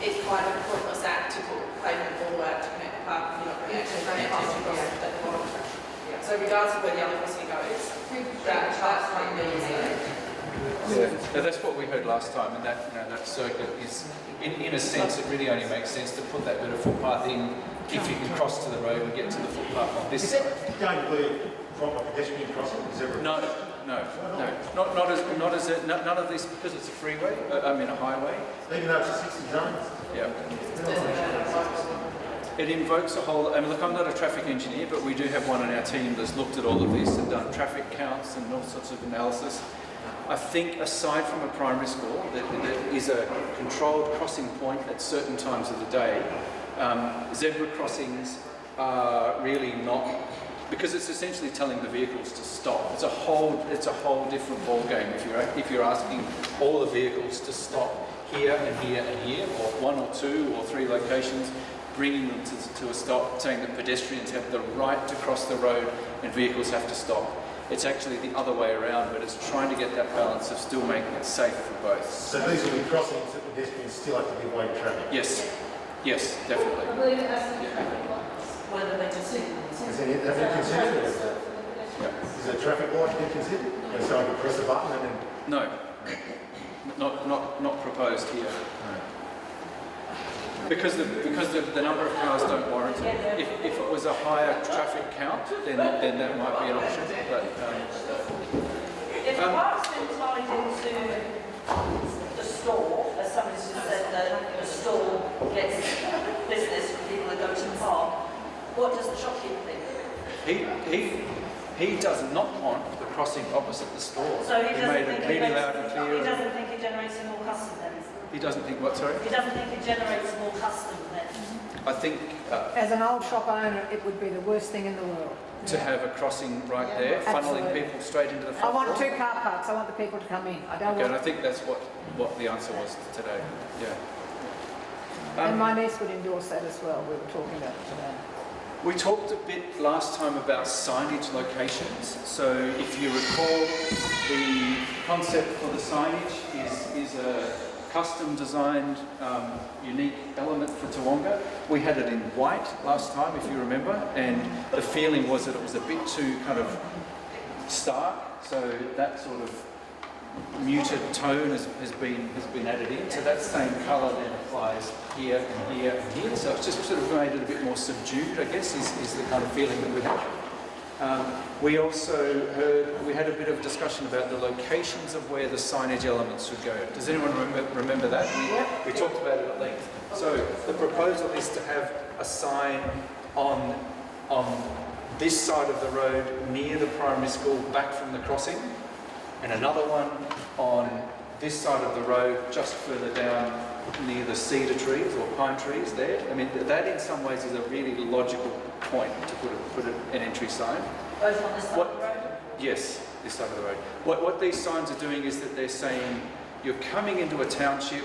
it's kind of a pointless act to put pavement all the way up to connect the park, you're not going to actually connect it across at the bottom. So regardless of where the other crossing goes, that part needs Yeah, so that's what we heard last time, and that, you know, that circuit is, in a sense, it really only makes sense to put that bit of footpath in if you can cross to the road and get to the footpath on this side. Going to be from a pedestrian crossing, is there? No, none of this, because it's a freeway, a highway. Even though it's a 60 zone? Yeah. It invokes a whole, look, I'm not a traffic engineer, but we do have one on our team that's looked at all of this and done traffic counts and all sorts of analysis. I think aside from a primary school, that is a controlled crossing point at certain times of the day. Zebra crossings are really not, because it's essentially telling the vehicles to stop. It's a whole different ball game if you're asking all the vehicles to stop here and here and here, or 1 or 2 or 3 locations, bringing them to a stop, saying that pedestrians have the right to cross the road and vehicles have to stop. It's actually the other way around, but it's trying to get that balance of still making it safe for both. So these will be crossings that pedestrians still have to give way to traffic? Yes, yes, definitely. I believe it has to be traffic lights, whether they just see. Is any of that been considered? Is a traffic light been considered? When someone can press a button and then... No, not proposed here. Because the number of cars don't warrant it. If it was a higher traffic count, then that might be an option. But if the park's been tied into the store, as somebody just said, that the store gets business for people that go to the park, what does the shopkeeper think? He does not want the crossing opposite the store. So he made it really loud and clear. He doesn't think it generates more custom then? He doesn't think what, sorry? He doesn't think it generates more custom then? I think As an old shop owner, it would be the worst thing in the world. to have a crossing right there, funneling Absolutely. people straight into the I front want door. 2 car parks. I want the people to come in. I don't Okay, and I want... think that's what the answer was today. Yeah. And my niece would endorse that as well. We were talking about it today. We talked a bit last time about signage locations. So if you recall, the concept for the signage is a custom designed unique element for Tawonga. We had it in white last time, if you remember, and the feeling was that it was a bit too kind of stark. So that sort of muted tone has been added in. So that same colour then applies here and here and here. So it's just sort of made it a bit more subdued, I guess, is the kind of feeling that we have. We also had a bit of discussion about the locations of where the signage elements should go. Does anyone remember that? We talked about it at length. So the proposal is to have a sign on this side of the road near the primary school back from the crossing, and another one on this side of the road just further down near the cedar trees or pine trees there. I mean, that in some ways is a really logical point to put an entry sign. Both on this side of the road? Yes, this side of the road. What these signs are doing is that they're saying you're coming into a township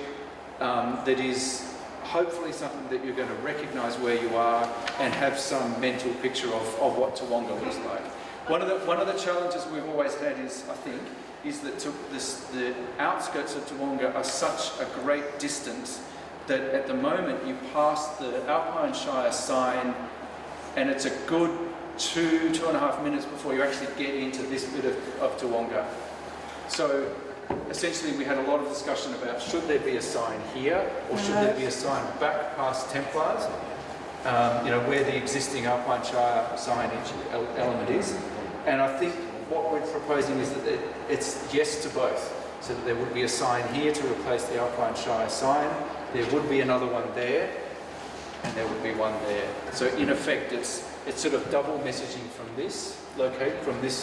that is hopefully something that you're going to recognise where you are and have some mental picture of what Tawonga looks like. One of the challenges we've always had is that the outskirts of Tawonga are such a great distance that at the moment you pass the Alpine Shire sign and it's a good 2.5 minutes before you actually get into this bit of Tawonga. So essentially we had a lot of discussion about should there be a sign here or should there be a sign back past Templars, where the existing Alpine Shire signage element is. And I think what we're proposing is that it's yes to both. So that there would be a sign here to replace the Alpine Shire sign, there would be another one there, and there would be one there. So in effect, it's sort of double messaging from this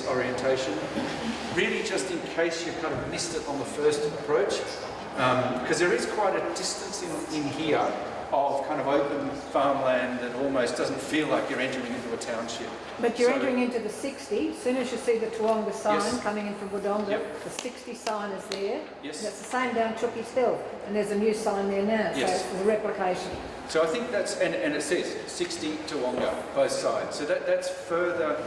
orientation, really just in case you've kind of missed it on the first approach, because there is quite a distance in here of kind of open farmland that almost doesn't feel like you're entering into a township. But you're entering into the 60. As soon as you see the Tawonga sign Yes. coming in from Wodonga, Yep. the 60 sign is there. Yes. And it's the same down Chookies Hill. And there's a new sign there now. Yes. So it's a replication. So I think that's, and it says 60 Tawonga, both sides. So that's further,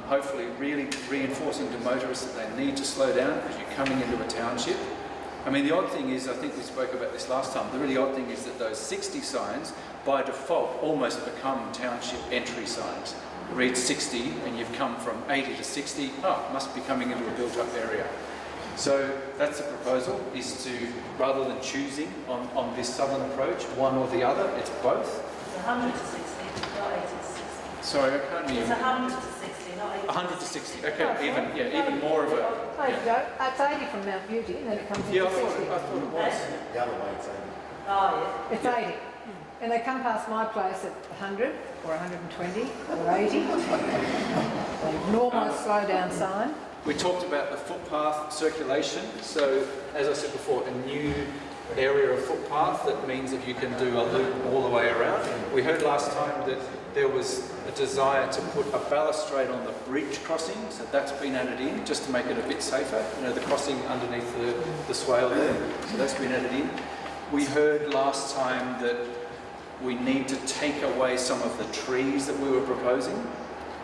hopefully, really reinforcing to motorists that they need to slow down because you're coming into a township. I mean, the odd thing is, I think we spoke about this last time, the really odd thing is that those 60 signs, by default, almost become township entry signs. Read 60 and you've come from 80 to 60, must be coming into a built-up area. So that's the proposal, is to, rather than choosing on this southern approach, one or the other, it's both. It's 100 to 60, not 80 to 60. Sorry, I can't hear It's you. 100 to 60, not 80 100 to 60, okay, even more of a... There you go. It's 80 from Mount Beauty, and then it comes into Yeah, I 60. thought it was. The other way, it's 80. Oh, yeah. It's 80. And they come past my place at 100 or 120 or 80. They ignore my slow down sign. We talked about the footpath circulation. So, as I said before, a new area of footpath that means that you can do a loop all the way around. We heard last time that there was a desire to put a balustrade on the bridge crossing, so that's been added in just to make it a bit safer. You know, the crossing underneath the swale there, so that's been added in. We heard last time that we need to take away some of the trees that we were proposing.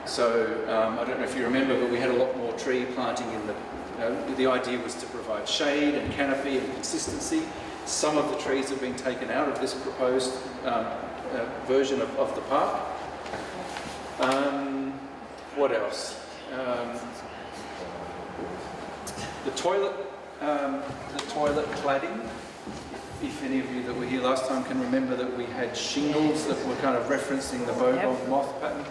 So I don't know if you remember, but we had a lot more tree planting in the idea was to provide shade and canopy and consistency. Some of the trees have been taken out of this proposed version of the park. What else? The toilet cladding. If any of you that were here last time can remember that we had shingles that were kind of referencing the bogong moth pattern.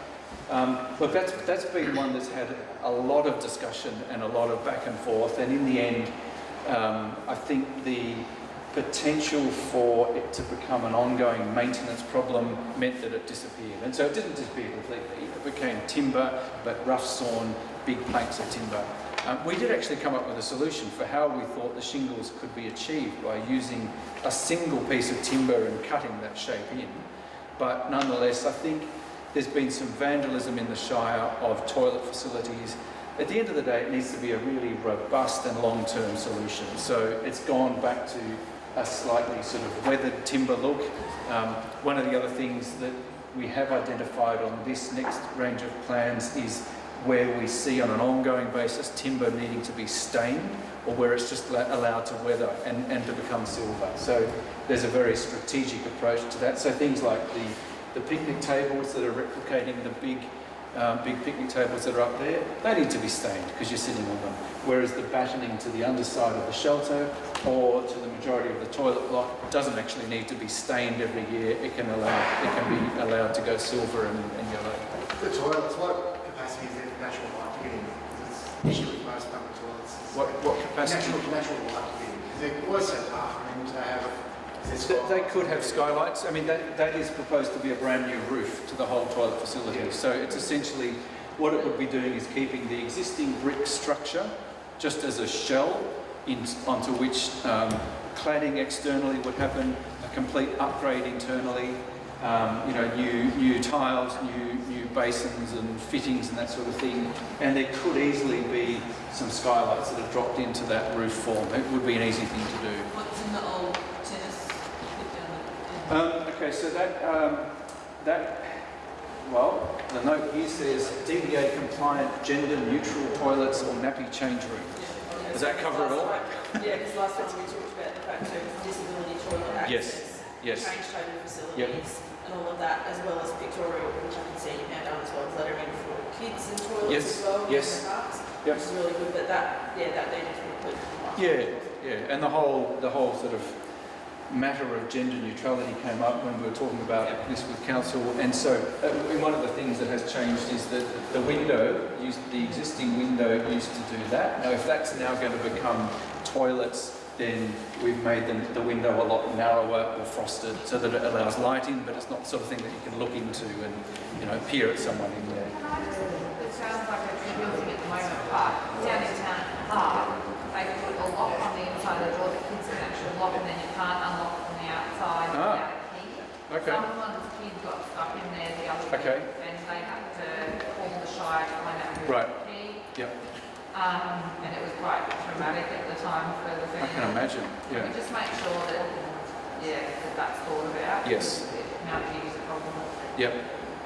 Look, that's been one that's had a lot of discussion and a lot of back and forth, and in the end, I think the potential for it to become an ongoing maintenance problem meant that it disappeared. And so it didn't disappear completely. It became timber, but rough sawn, big planks of timber. We did actually come up with a solution for how we thought the shingles could be achieved by using a single piece of timber and cutting that shape in. But nonetheless, I think there's been some vandalism in the Shire of toilet facilities. At the end of the day, it needs to be a really robust and long-term solution. So it's gone back to a slightly sort of weathered timber look. One of the other things that we have identified on this next range of plans is where we see on an ongoing basis timber needing to be stained, or where it's just allowed to weather and to become silver. So there's a very strategic approach to that. So things like the picnic tables that are replicating the big picnic tables that are up there, they need to be stained because you're sitting on them. Whereas the battening to the underside of the shelter or to the majority of the toilet block doesn't actually need to be stained every year. It can be allowed to go silver and yellow. The toilets, what capacity is there for natural light to get in? It's an issue with most public toilets. What capacity? Natural light to get in. Because they're always so dark. I mean, to have... They could have skylights. I mean, that is proposed to be a brand new roof to the whole toilet facility. Yeah. So it's essentially, what it would be doing is keeping the existing brick structure just as a shell onto which cladding externally would happen, a complete upgrade internally, new tiles, new basins and fittings and that sort of thing. And there could easily be some skylights that are dropped into that roof form. It would be an easy thing to do. What's in the old tennis pit down there? Okay, so the note here says DDA compliant, gender neutral toilets or nappy change room. Does that cover it all? Yeah, because last time we talked about the fact of disability toilet access, Yes. change total facilities, and all of that, as well as pictorial, which I can see you've now done as well as lettering for kids and toilets as well. Yes. In the parks, Yep. which is really good. But that needed to be included. Yeah, and the whole sort of matter of gender neutrality came up when we were talking about this with council, and so one of the things that has changed is that the existing window used to do that. Now, if that's now going to become toilets, then we've made the window a lot narrower or frosted so that it allows light in, but it's not the sort of thing that you can look into and peer at someone in there. It sounds like a trivial thing at the moment, but down in town at the park, they put a lock on the inside of the door that kids can actually lock, and then you can't unlock from the outside without a key. Okay. Someone's kid got stuck in there the other Okay. week, and they had to call the Shire to find out who Right. had the key. Yep. And it was quite traumatic at the time for the family. I can imagine. Yeah. We just make sure that, that's thought about. Yes. Mount Beauty is a problem. Yep.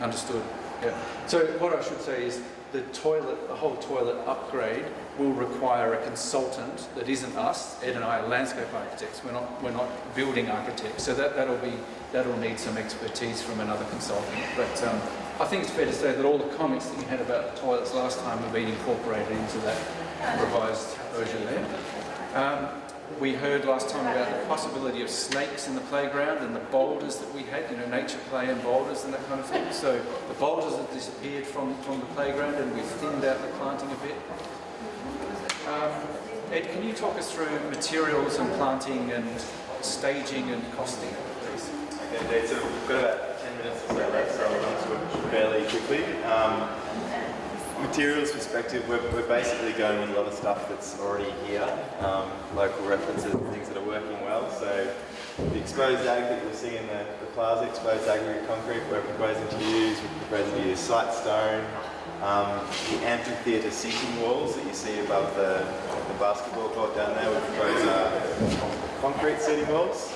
Understood. Yeah. So what I should say is the whole toilet upgrade will require a consultant that isn't us. Ed and I are landscape architects. We're not building architects. So that'll need some expertise from another consultant. But I think it's fair to say that all the comments that you had about the toilets last time have been incorporated into that revised version there. We heard last time about the possibility of snakes in the playground and the boulders that we had, nature play and boulders and that kind of thing. So the boulders have disappeared from the playground and we've thinned out the planting a bit. Ed, can you talk us through materials and planting and staging and costing, please? Okay, so we've got about 10 minutes or so left, so I'll run through it fairly quickly. Materials perspective, we're basically going with a lot of stuff that's already here, local references and things that are working well. So the exposed ag that you'll see in the plaza, exposed aggregate concrete, we're proposing to use site stone. The amphitheatre seating walls that you see above the basketball court down there, we propose concrete seating walls.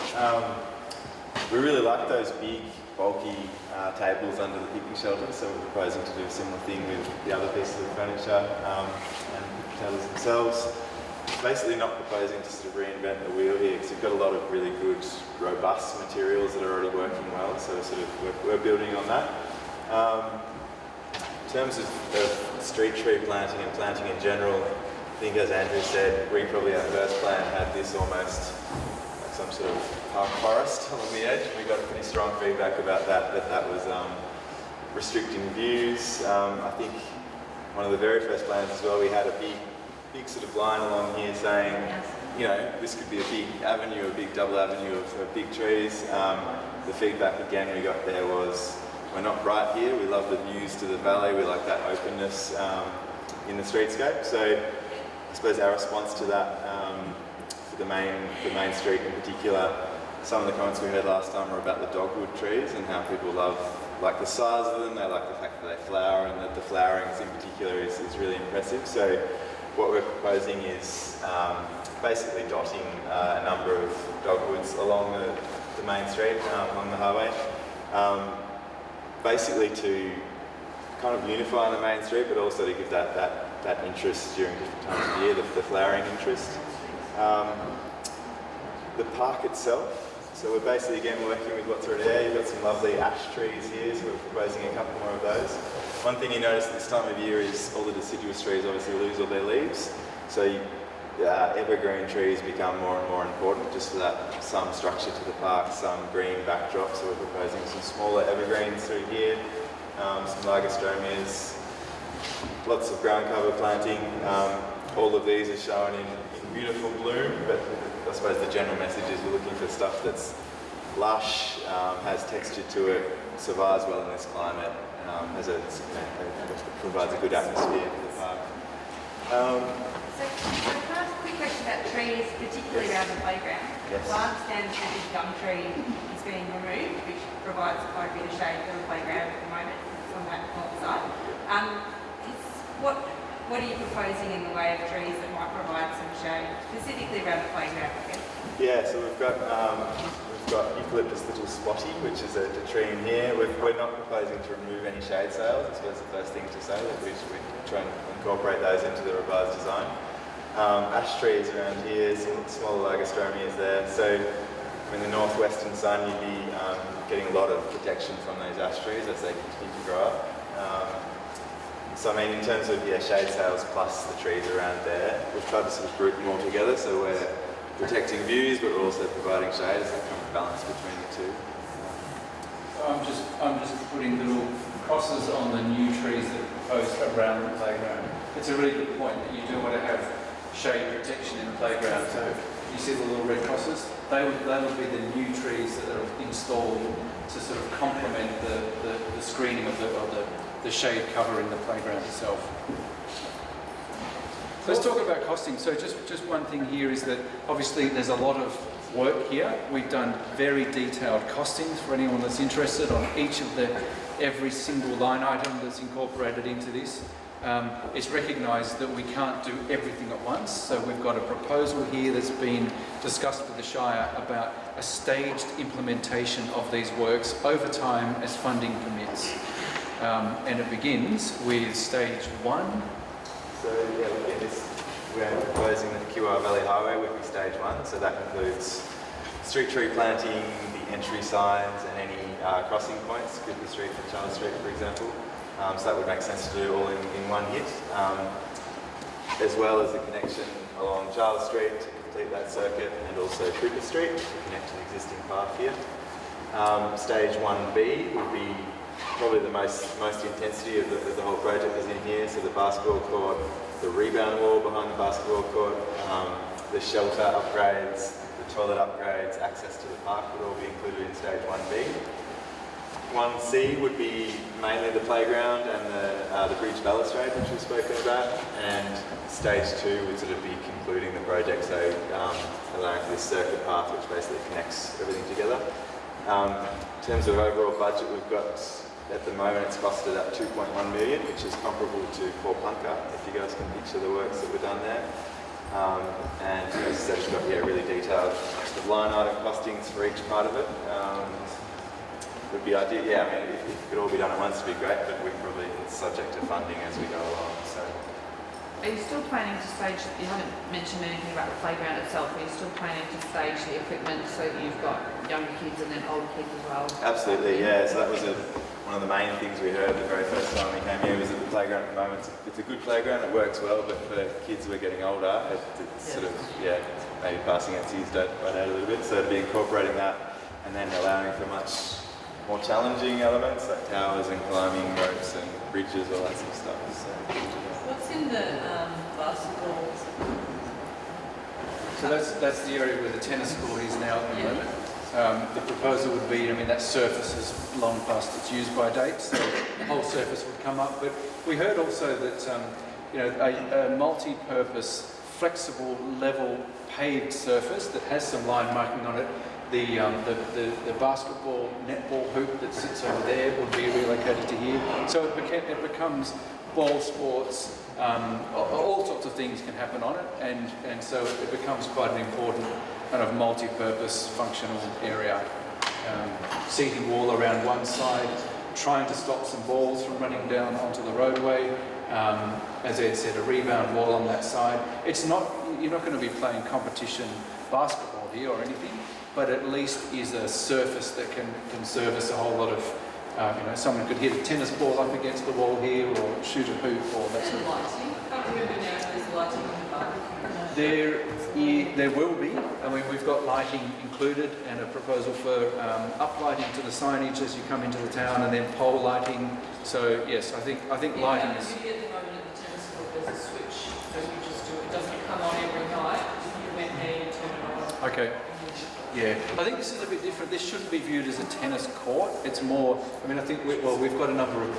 We really like those big, bulky tables under the picnic shelters, so we're proposing to do a similar thing with the other pieces of furniture and the tables themselves. Basically not proposing to sort of reinvent the wheel here, because we've got a lot of really good, robust materials that are already working well, so we're building on that. In terms of street tree planting and planting in general, I think as Andrew said, we probably our first plan had this almost like some sort of park forest along the edge. We got pretty strong feedback about that was restricting views. I think one of the very first plans as well, we had a big sort of line along here saying, this could be a big avenue, a big double avenue of big trees. The feedback again we got there was, we're not right here, we love the views to the valley, we like that openness in the streetscape. So I suppose our response to that, for the main street in particular, some of the comments we heard last time were about the dogwood trees and how people like the size of them, they like the fact that they flower, and that the flowerings in particular is really impressive. So what we're proposing is basically dotting a number of dogwoods along the main street, along the highway, basically to kind of unify the main street, but also to give that interest during different times of the year, the flowering interest. The park itself, so we're basically again working with what's already there. You've got some lovely ash trees here, so we're proposing a couple more of those. One thing you notice at this time of year is all the deciduous trees obviously lose all their leaves, so evergreen trees become more and more important, just for that some structure to the park, some green backdrop. So we're proposing some smaller evergreens through here, some largostromias, lots of ground cover planting. All of these are shown in beautiful bloom, but I suppose the general message is we're looking for stuff that's lush, has texture to it, survives well in this climate, provides a good atmosphere for the park. So can I ask a quick question about trees, particularly around the playground? Yes. So I understand that this gum tree is being removed, which provides quite a bit of shade for the playground at the moment on that north side. What are you proposing in the way of trees that might provide some shade, specifically around the playground, I guess? Yeah, so we've got eucalyptus little spotty, which is a tree in here. We're not proposing to remove any shade sails. I suppose the first thing to say that we're trying to incorporate those into the revised design. Ash trees around here, some smaller largostromias there. So in the northwestern sun, you'd be getting a lot of protection from those ash trees as they continue to grow up. So I mean, in terms of shade sails plus the trees around there, we've tried to sort of group them all together. So we're protecting views, but we're also providing shade as a kind of balance between the two. I'm just putting little crosses on the new trees that are proposed around the playground. It's a really good point that you do want to have shade protection in the playground. So you see the little red crosses? They would be the new trees that are installed to sort of complement the screening of the shade cover in the playground itself. So let's talk about costing. So just one thing here is that obviously there's a lot of work here. We've done very detailed costings for anyone that's interested on every single line item that's incorporated into this. It's recognised that we can't do everything at once, so we've got a proposal here that's been discussed with the Shire about a staged implementation of these works over time as funding permits. and it begins with stage 1. So yeah, look at this. We're proposing that the QR Valley Highway would be stage 1, so that includes street tree planting, the entry signs, and any crossing points, Cooper Street and Charles Street, for example. So that would make sense to do all in one hit, as well as the connection along Charles Street to complete that circuit, and also Cooper Street to connect to the existing path here. Stage 1B would be probably the most intensity of the whole project is in here. So the basketball court, the rebound wall behind the basketball court, the shelter upgrades, the toilet upgrades, access to the park would all be included in stage 1B. 1C would be mainly the playground and the bridge balustrade, which we've spoken about, and stage 2 would sort of be concluding the project, so allowing for this circuit path which basically connects everything together. In terms of overall budget, we've got, at the moment, it's costed at 2.1 million, which is comparable to Port Plunker, if you guys can picture the works that were done there. And as I said, it's got really detailed sort of line item costings for each part of it. Would be ideal, yeah, I mean, if it could all be done at once, it'd be great, but it's subject to funding as we go along, so. Are you still planning to stage, you haven't mentioned anything about the playground itself, are you still planning to stage the equipment so that you've got younger kids and then older kids as well? Absolutely, yeah, so that was one of the main things we heard the very first time we came here, was that the playground at the moment, it's a good playground, it works well, but for kids who are getting older, it's sort of, yeah, maybe passing its use date right out a little bit, so to be incorporating that and then allowing for much more challenging elements like towers and climbing ropes and bridges, all that sort of stuff. So, What's in the basketball? So that's the area where the tennis court is now at the moment. The proposal would be, I mean, that surface is long past its use by date, so the whole surface would come up. But we heard also that a multi-purpose, flexible, level, paved surface that has some line marking on it. The basketball, netball hoop that sits over there would be relocated to here. So it becomes ball sports, all sorts of things can happen on it, and so it becomes quite an important kind of multi-purpose functional area. Seating wall around one side, trying to stop some balls from running down onto the roadway. As Ed said, a rebound wall on that side. It's not, you're not going to be playing competition basketball here or anything, but at least is a surface that can service a whole lot of, someone could hit a tennis ball up against the wall here or shoot a hoop or that sort of lighting. I can't remember now if there's lighting in the park. There will be. I mean, we've got lighting included and a proposal for uplighting to the signage as you come into the town, and then pole lighting. So yes, I think lighting is. At the moment at the tennis court, there's a switch, so you just do it. It doesn't come on every night. You went there, you turn it on. Okay. Yeah, I think this is a bit different. This shouldn't be viewed as a tennis court. It's more, I mean, I think we've got a number of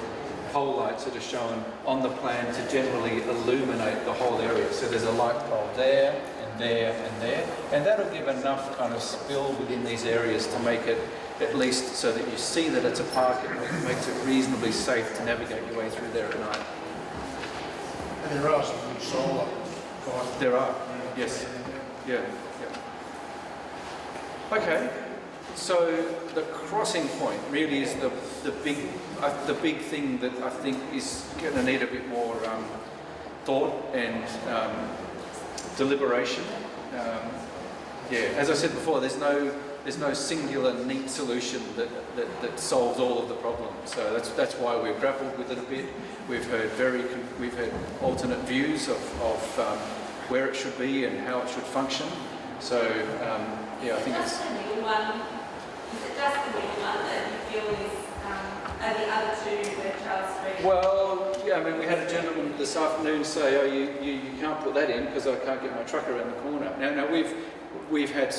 pole lights that are shown on the plan to generally illuminate the whole area. So there's a light pole there and there and there, and that'll give enough kind of spill within these areas to make it at least so that you see that it's a park. It makes it reasonably safe to navigate your way through there at night. And there are some good solar. There are, yes. Yeah. Okay, so the crossing point really is the big thing that I think is going to need a bit more thought and deliberation. As I said before, there's no singular neat solution that solves all of the problems. So that's why we've grappled with it a bit. We've heard alternate views of where it should be and how it should function. So I think it's. Is it just the middle one that you feel is, are the other two where Charles Street? Well, yeah, I mean, we had a gentleman this afternoon say, "Oh, you can't put that in because I can't get my truck around the corner." Now we've had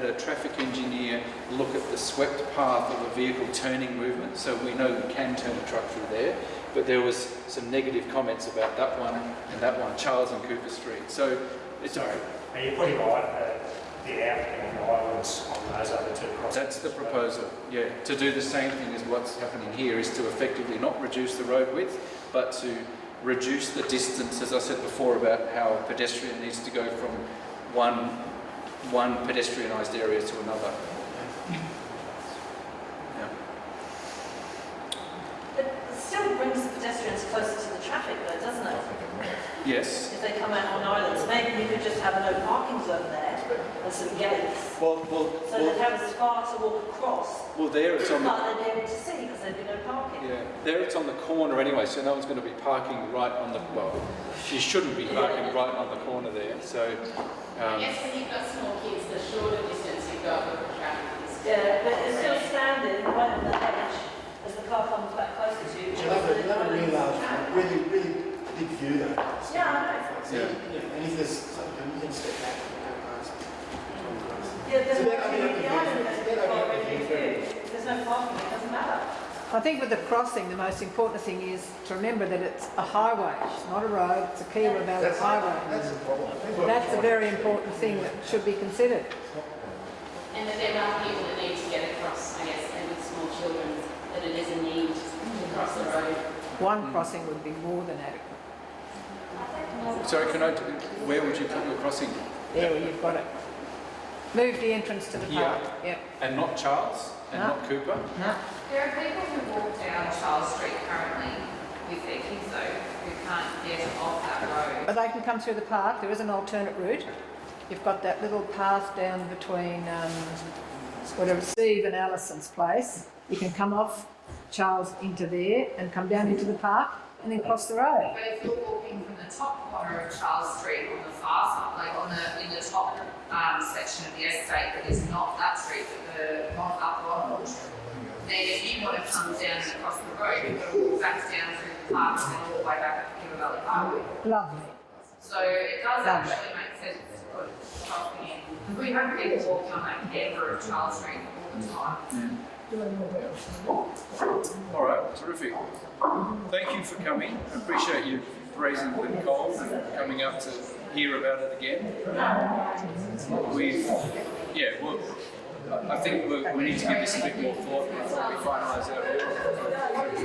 a traffic engineer look at the swept path of a vehicle turning movement, so we know we can turn a truck through there. But there was some negative comments about that one and that one, Charles and Cooper Street. So it's sorry. Are you putting the outbound islands on those other two crossings? That's the proposal, yeah. To do the same thing as what's happening here is to effectively not reduce the road width, but to reduce the distance, as I said before, about how a pedestrian needs to go from one pedestrianised area to another. But the Yes. If they come out on islands, maybe you could just have a no parking zone there and some gates. So they'd have a spot to walk across. Well, there it's on the... But they'd be able to see because there'd be no parking. Yeah, there it's on the corner anyway, so no one's going to be parking right on the... Well, you shouldn't be parking right on the corner there, so... I guess when you've got small kids, the shorter distance you've got with the traffic is... Yeah, but it's still standing right on the edge as the car comes back closer to you. You'll have a really large, really big view though. Yeah, I know. So, and if there's something, you can step back and go past. Yeah, there's So no that- I mean, parking if you- behind if it, you go already over viewed. There's no parking, it doesn't matter. I think with the crossing, the most important thing is to remember that it's a highway. It's not a road, it's a Kiewa Valley highway. That's the problem. That's a very important thing that should be considered. And that there are people that need to get across, I guess, and with small children, that it is a need to cross the road. One crossing would be more than adequate. Sorry, where would you put your crossing? There, you've got it. Move the entrance to the Here? park. Yep. And not Charles? And No. not Cooper? No. There are people who walk down Charles Street currently with their kids though, who can't get off that road. But they can come through the park. There is an alternate route. You've got that little path down between whatever Steve and Alison's place. You can come off Charles into there and come down into the park and then cross the road. But if you're walking from the top corner of Charles Street on the far side, like in the top section of the estate that is not that street, but the not up Ronald, then if you want to come down and across the road, you've got to walk back down through the park and then all the way back up to Kiewa Valley Highway. Lovely. So it does actually make sense to put crossing in. We have people walking on that Canberra of Charles Street all the time. All right, terrific. Thank you for coming. I appreciate you raising the cold and coming up to hear about it again. I think we need to give this a bit more thought before we finalise our work.